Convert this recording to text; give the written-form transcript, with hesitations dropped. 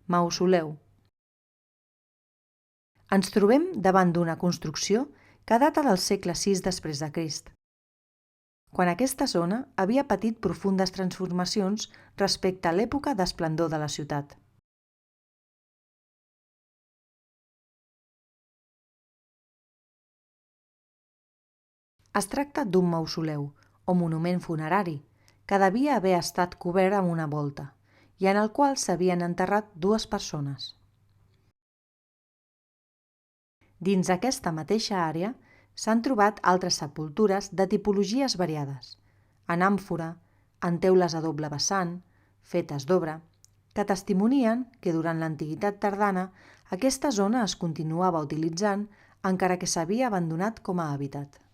Mausoleu. Ens trobem davant d'una construcció que data del segle VI després de Crist, quan aquesta zona havia patit profundes transformacions respecte a l'època d'esplendor de la ciutat. Es tracta d'un mausoleu, o monument funerari, que devia haver estat cobert amb una volta i en el qual s'havien enterrat dues persones. Dins aquesta mateixa àrea s'han trobat altres sepultures de tipologies variades, en àmfora, en teules a doble vessant, fetes d'obra, que testimonien que durant l'antiguitat tardana aquesta zona es continuava utilitzant encara que s'havia abandonat com a hàbitat.